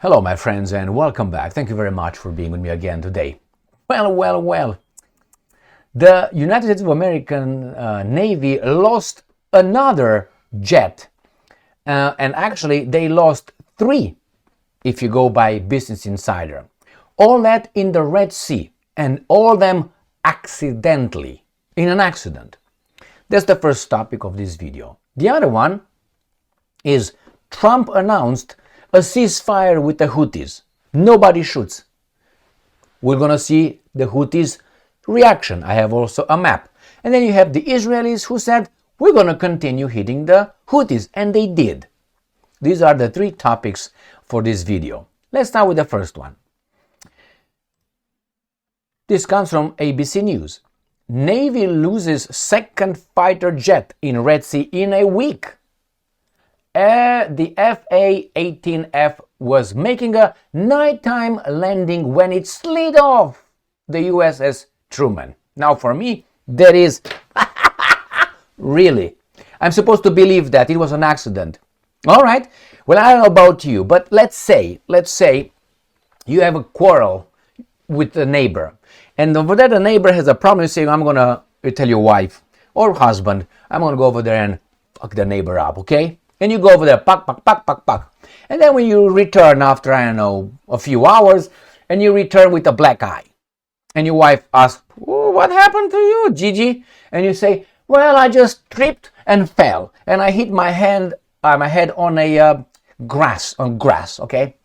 Hello, my friends, and welcome back. Thank you very much for being with me again today. Well. The United States of American Navy lost another jet. And actually, they lost 3, if you go by Business Insider. All that in the Red Sea, and all of them accidentally, in an accident. That's the first topic of this video. The other one is Trump announced a ceasefire with the Houthis. Nobody shoots. We're going to see the Houthis' reaction. I have also a map. And then you have the Israelis who said, we're going to continue hitting the Houthis. And they did. These are the 3 topics for this video. Let's start with the first one. This comes from ABC News. Navy loses second fighter jet in Red Sea in a week. The FA-18F was making a nighttime landing when it slid off the USS Truman. Now for me, that is really, I'm supposed to believe that it was an accident. All right, well, I don't know about you, but let's say you have a quarrel with the neighbor, and over there the neighbor has a problem. You say, you tell your wife or husband, I'm gonna go over there and fuck the neighbor up, okay? And you go over there, pack. And then when you return after, a few hours, and you return with a black eye. And your wife asks, oh, what happened to you, Gigi? And you say, well, I just tripped and fell. And I hit my head on a grass, okay?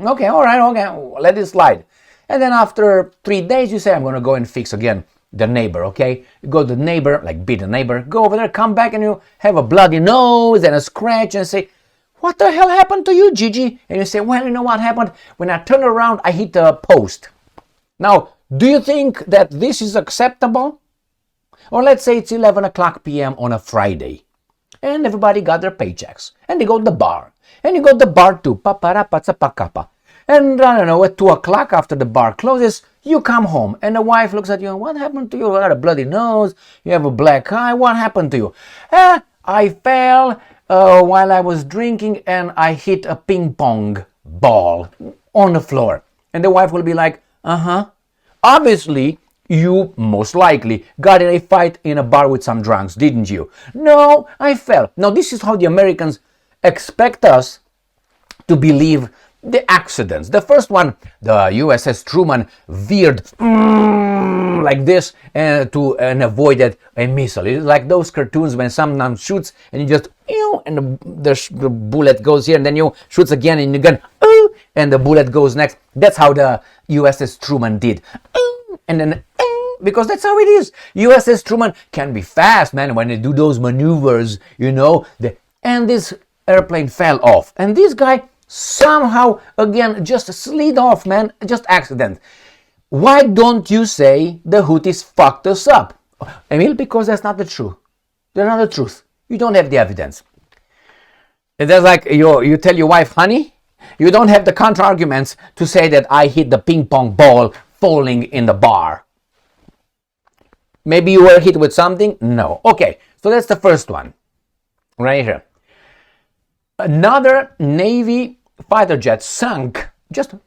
Okay, all right, okay, let it slide. And then after 3 days, you say, I'm going to go and fix again the neighbor, okay? You go to the neighbor, like beat the neighbor, go over there, come back, and you have a bloody nose and a scratch and say, what the hell happened to you, Gigi? And you say, well, you know what happened? When I turned around, I hit a post. Now, do you think that this is acceptable? Or let's say it's 11 o'clock p.m. on a Friday, and everybody got their paychecks, and they go to the bar, and you go to the bar too, paparapazapakapa. And I don't know, at 2 o'clock after the bar closes, you come home and the wife looks at you, what happened to you? You got a bloody nose, you have a black eye, what happened to you? I fell while I was drinking and I hit a ping pong ball on the floor. And the wife will be like, obviously, you most likely got in a fight in a bar with some drunks, didn't you? No, I fell. Now, this is how the Americans expect us to believe the accidents. The first one, the USS Truman veered like this and avoided a missile. It's like those cartoons when someone shoots and you just and the bullet goes here, and then you shoots again and you gun and the bullet goes next. That's how the USS Truman did. And then because that's how it is. USS Truman can be fast, man, when they do those maneuvers, and this airplane fell off. And this guy somehow, again, just slid off, man, just accident. Why don't you say the Houthis fucked us up? Emil, because that's not the truth. They're not the truth. You don't have the evidence. And that's like you tell your wife, honey, you don't have the counter-arguments to say that I hit the ping pong ball falling in the bar. Maybe you were hit with something? No. Okay, so that's the first one. Right here. Another Navy fighter jet sunk just to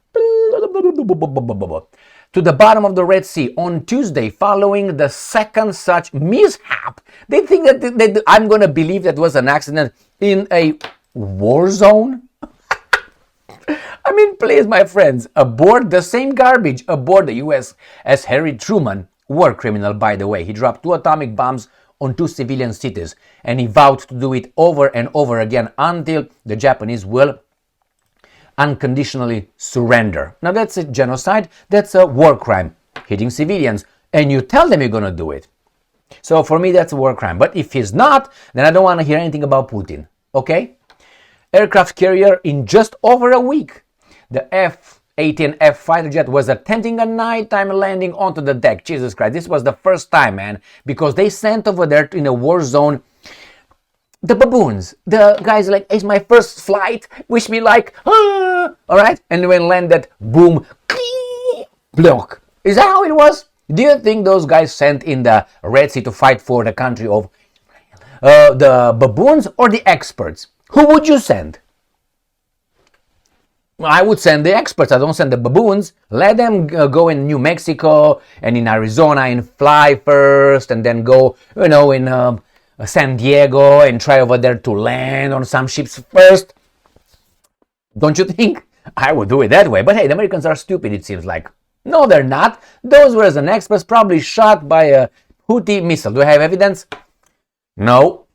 the bottom of the Red Sea on Tuesday following the second such mishap. They think that I'm going to believe that was an accident in a war zone? I mean, please, my friends, aboard the same garbage aboard the US-Houthi Harry Truman, war criminal, by the way. He dropped 2 atomic bombs on 2 civilian cities, and he vowed to do it over and over again until the Japanese will unconditionally surrender. Now that's a genocide, that's a war crime, hitting civilians, and you tell them you're going to do it. So for me, that's a war crime. But if he's not, then I don't want to hear anything about Putin, okay? Aircraft carrier in just over a week. The F-18F fighter jet was attempting a nighttime landing onto the deck. Jesus Christ, this was the first time, man, because they sent over there in a war zone the baboons. The guys like, it's my first flight, wish me like, all right? And when landed, boom, block. Is that how it was? Do you think those guys sent in the Red Sea to fight for the country of the baboons or the experts? Who would you send? I would send the experts. I don't send the baboons. Let them go in New Mexico and in Arizona and fly first, and then go, in San Diego and try over there to land on some ships first. Don't you think? I would do it that way. But hey, the Americans are stupid, it seems like. No, they're not. Those were an experts probably shot by a Houthi missile. Do I have evidence? No.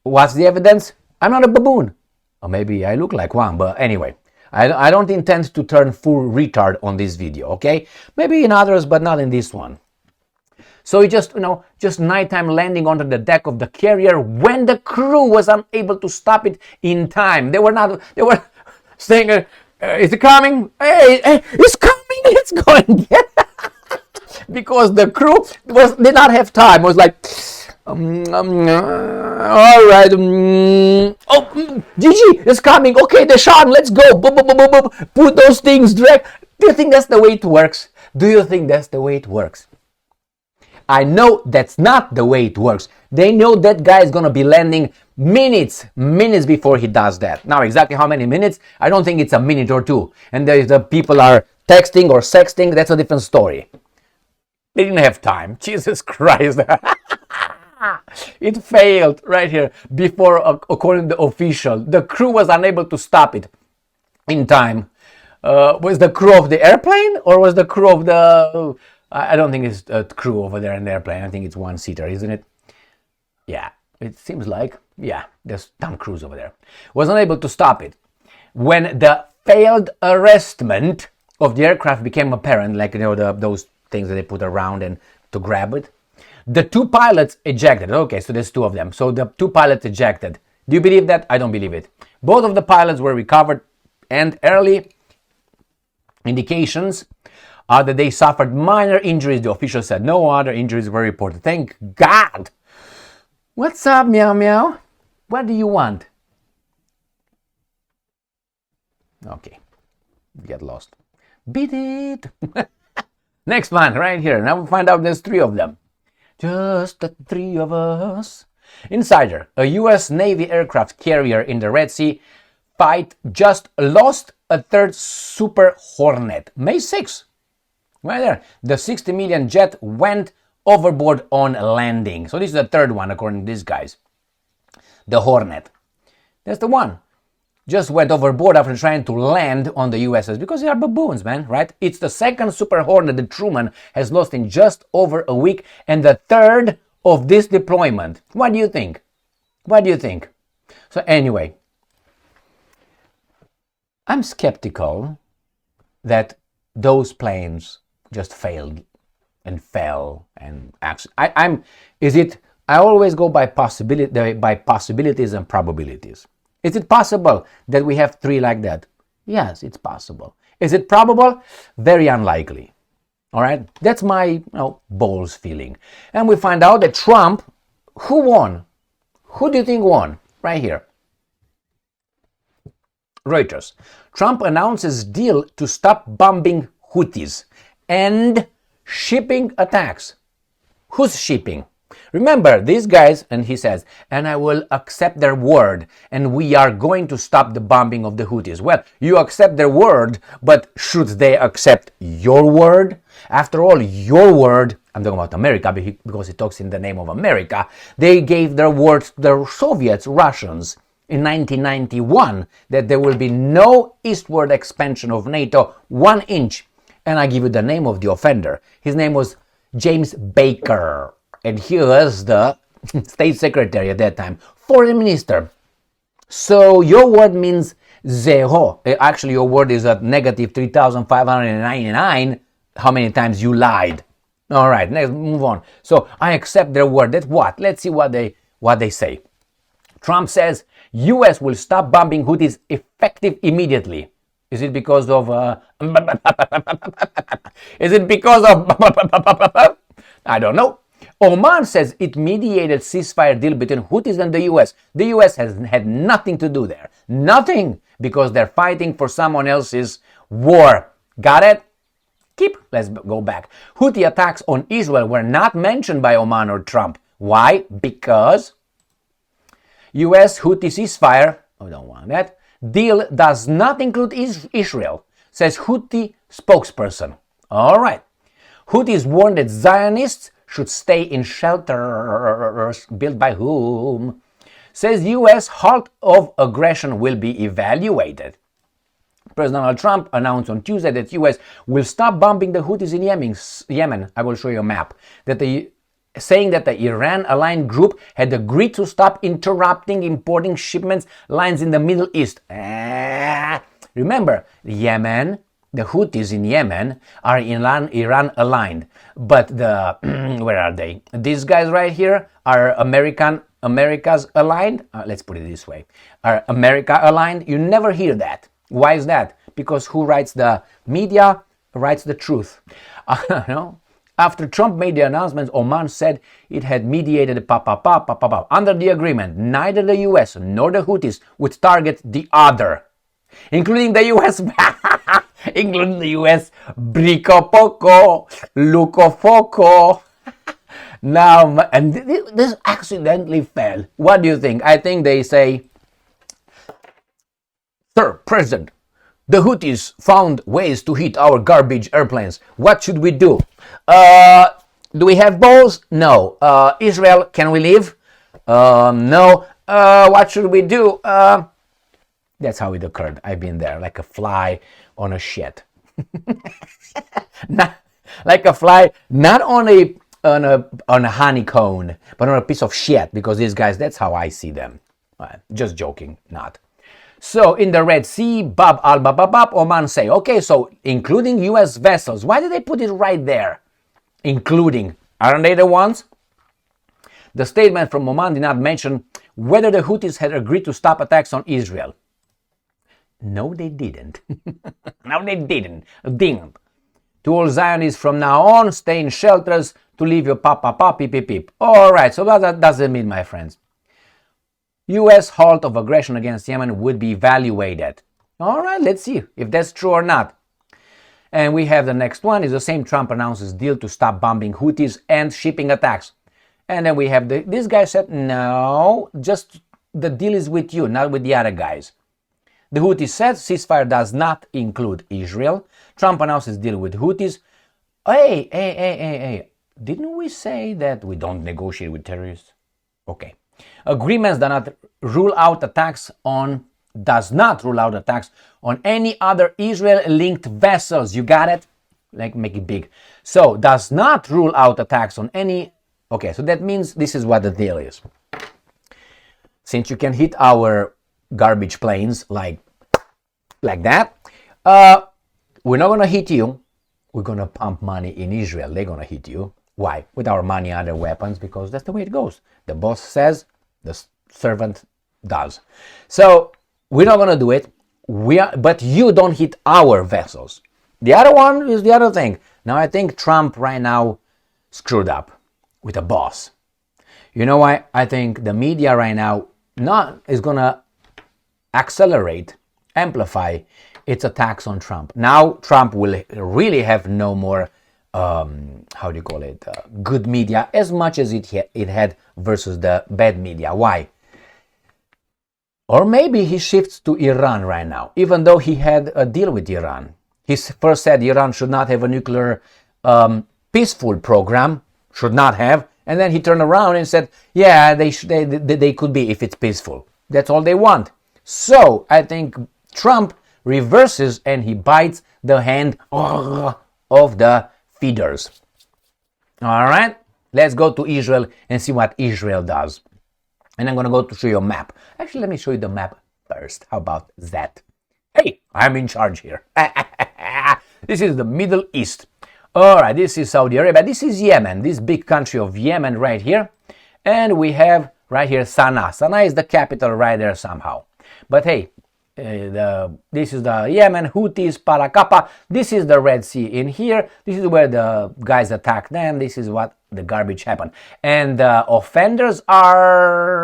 What's the evidence? I'm not a baboon. Or maybe I look like one, but anyway. I don't intend to turn full retard on this video, okay? Maybe in others, but not in this one. So just nighttime landing onto the deck of the carrier when the crew was unable to stop it in time. They were saying, is it coming? Hey, it's coming, let's go and get it. Because the crew did not have time. It was like, all right. Gigi is coming. Okay, Deshaun, let's go. Put those things direct. Do you think that's the way it works? Do you think that's the way it works? I know that's not the way it works. They know that guy is going to be landing minutes before he does that. Now, exactly how many minutes? I don't think it's a minute or two. And the people are texting or sexting. That's a different story. They didn't have time. Jesus Christ. It failed right here before, according to the official. The crew was unable to stop it in time. Was the crew of the airplane or was the crew of the... I don't think it's a crew over there in the airplane. I think it's one-seater, isn't it? Yeah, it seems like. Yeah, there's some crews over there. Was unable to stop it. When the failed arrestment of the aircraft became apparent, like, those things that they put around and to grab it, the two pilots ejected. Okay, so there's two of them. So the two pilots ejected. Do you believe that? I don't believe it. Both of the pilots were recovered, and early indications are that they suffered minor injuries. The official said no other injuries were reported. Thank God. What's up, meow meow? What do you want? Okay, get lost. Beat it. Next one, right here. Now we find out there's three of them. Just the three of us. Insider, a US Navy aircraft carrier in the Red Sea fight just lost a third Super Hornet. May 6th. Right there. The 60 million jet went overboard on landing. So this is the third one, according to these guys. The Hornet. That's the one. Just went overboard after trying to land on the USS because they are baboons, man, right? It's the second Super Hornet that Truman has lost in just over a week and the third of this deployment. What do you think? What do you think? So anyway, I'm skeptical that those planes just failed and fell and actually I always go by possibilities and probabilities. Is it possible that we have three like that? Yes, it's possible. Is it probable? Very unlikely. All right, that's my balls feeling. And we find out that Trump, who won? Who do you think won? Right here. Reuters. Trump announces deal to stop bombing Houthis and shipping attacks. Who's shipping? Remember, these guys, and he says, and I will accept their word, and we are going to stop the bombing of the Houthis. Well, you accept their word, but should they accept your word? After all, your word, I'm talking about America because he talks in the name of America, they gave their word to the Soviets, Russians, in 1991, that there will be no eastward expansion of NATO 1 inch. And I give you the name of the offender. His name was James Baker. And he was the state secretary at that time, foreign minister. So your word means zero. Actually, your word is at negative 3,599. How many times you lied? All right, let's move on. So I accept their word. That's what? Let's see what they say. Trump says U.S. will stop bombing Houthis effective immediately. Is it because of? Is it because of? I don't know. Oman says it mediated ceasefire deal between Houthis and the U.S. The U.S. has had nothing to do there. Nothing, because they're fighting for someone else's war. Got it? Let's go back. Houthi attacks on Israel were not mentioned by Oman or Trump. Why? Because U.S. Houthi ceasefire, we don't want that, Deal does not include Israel, says Houthi spokesperson. All right. Houthis warned that Zionists should stay in shelters built by whom? Says U.S. halt of aggression will be evaluated. President Donald Trump announced on Tuesday that U.S. will stop bombing the Houthis in Yemen. I will show you a map. Saying that the Iran-aligned group had agreed to stop interrupting importing shipments lines in the Middle East. Remember, Yemen, the Houthis in Yemen are Iran-aligned, but where are they? These guys right here are America's aligned. Let's put it this way: are America aligned? You never hear that. Why is that? Because who writes the media writes the truth. No? After Trump made the announcement, Oman said it had mediated under the agreement. Neither the U.S. nor the Houthis would target the other, including the U.S. including the U.S. Brico Poco, Luco Foco. Now, and this accidentally fell. What do you think? I think they say, Sir President, the Houthis found ways to hit our garbage airplanes. What should we do? Do we have balls? No. Israel, can we leave? No. What should we do? That's how it occurred. I've been there, like a fly on a shit. Like a fly, not on a honeycomb, but on a piece of shit. Because these guys, that's how I see them. Just joking, not. So in the Red Sea, Bab al-Babab, Oman say, okay, so including U.S. vessels. Why did they put it right there? Including, aren't they the ones? The statement from Oman did not mention whether the Houthis had agreed to stop attacks on Israel. No, they didn't. No, they didn't. Ding. To all Zionists from now on, stay in shelters to leave your peep, peep, peep. All right, so what that doesn't mean, my friends. U.S. halt of aggression against Yemen would be evaluated. All right, let's see if that's true or not. And we have the next one. Is the same Trump announces deal to stop bombing Houthis and shipping attacks. And then we have this guy said, no, just the deal is with you, not with the other guys. The Houthis said ceasefire does not include Israel. Trump announces deal with Houthis. Hey. Didn't we say that we don't negotiate with terrorists? Okay. Agreements does not rule out attacks on any other Israel-linked vessels. You got it? Like, make it big. So, does not rule out attacks on any... Okay, so that means this is what the deal is. Since you can hit our garbage planes like that, we're not going to hit you. We're going to pump money in Israel. They're going to hit you. Why? With our money and other weapons, because that's the way it goes. The boss says, the servant does. So we're not going to do it. But you don't hit our vessels. The other one is the other thing. Now I think Trump right now screwed up with a boss. You know why? I think the media right now is going to amplify its attacks on Trump. Now Trump will really have no more good media as much as it had versus the bad media. Why? Or maybe he shifts to Iran right now, even though he had a deal with Iran. He first said Iran should not have a nuclear peaceful program, should not have, and then he turned around and said, yeah, they could be if it's peaceful. That's all they want. So I think Trump reverses and he bites the hand of the feeders. All right, let's go to Israel and see what Israel does. And I'm going to go to show you a map. Actually, let me show you the map first. How about that? Hey, I'm in charge here. This is the Middle East. All right, this is Saudi Arabia. This is Yemen, this big country of Yemen right here. And we have right here Sana'a. Sana'a is the capital right there somehow. But hey, this is the Yemen, Houthis, Parakapa. This is the Red Sea in here. This is where the guys attack them. This is what the garbage happened. And the offenders are...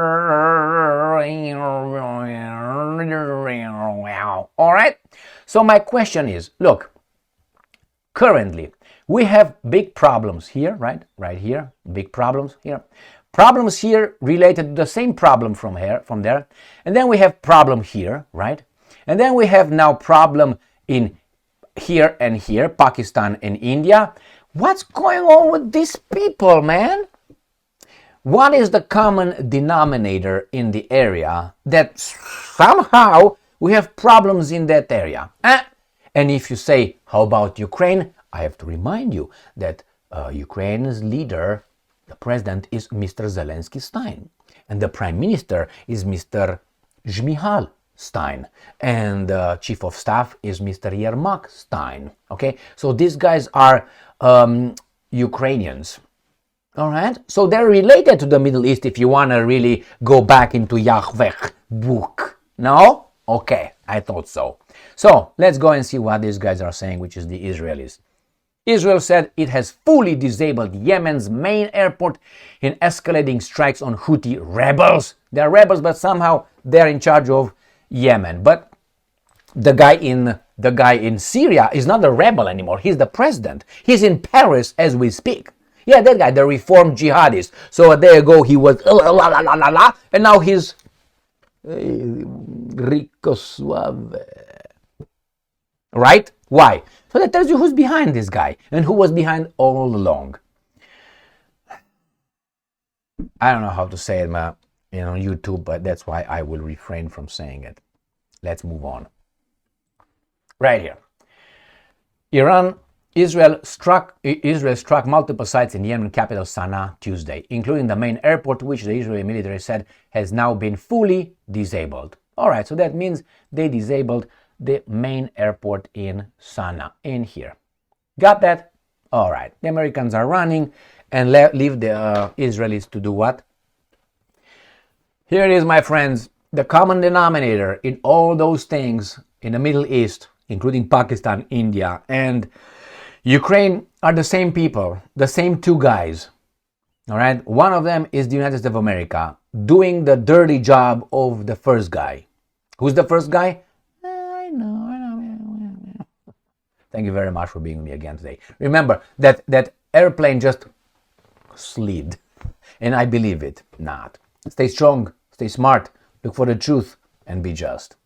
All right? So my question is, look, currently we have big problems here, right? Right here, big problems here. Problems here related to the same problem from there. And then we have problem here, right? And then we have now problem in here and here, Pakistan and India. What's going on with these people, man? What is the common denominator in the area that somehow we have problems in that area? And if you say, how about Ukraine? I have to remind you that Ukraine's leader, the president, is Mr. Zelensky Stein. And the prime minister is Mr. Zmihal Stein. And the chief of staff is Mr. Yermak Stein. Okay, so these guys are Ukrainians. All right, so they're related to the Middle East if you want to really go back into Yahweh book. No? Okay, I thought so. So let's go and see what these guys are saying, which is the Israelis. Israel said it has fully disabled Yemen's main airport in escalating strikes on Houthi rebels. They're rebels, but somehow they're in charge of Yemen. But the guy in Syria is not a rebel anymore. He's the president. He's in Paris as we speak. Yeah, that guy, the reformed jihadist. So a day ago he was and now he's rico suave. Right? Why? So that tells you who's behind this guy and who was behind all along. I don't know how to say it on YouTube, but that's why I will refrain from saying it. Let's move on. Right here. Israel struck multiple sites in Yemen capital Sana'a Tuesday, including the main airport, which the Israeli military said has now been fully disabled. All right, so that means they disabled the main airport in Sana'a, in here. Got that? All right, the Americans are running and leave the Israelis to do what? Here it is, my friends. The common denominator in all those things in the Middle East, including Pakistan, India, and Ukraine, are the same people, the same two guys. All right, one of them is the United States of America doing the dirty job of the first guy. Who's the first guy? I know. Thank you very much for being with me again today. Remember that airplane just slid, and I believe it not. Stay strong, stay smart, look for the truth, and be just.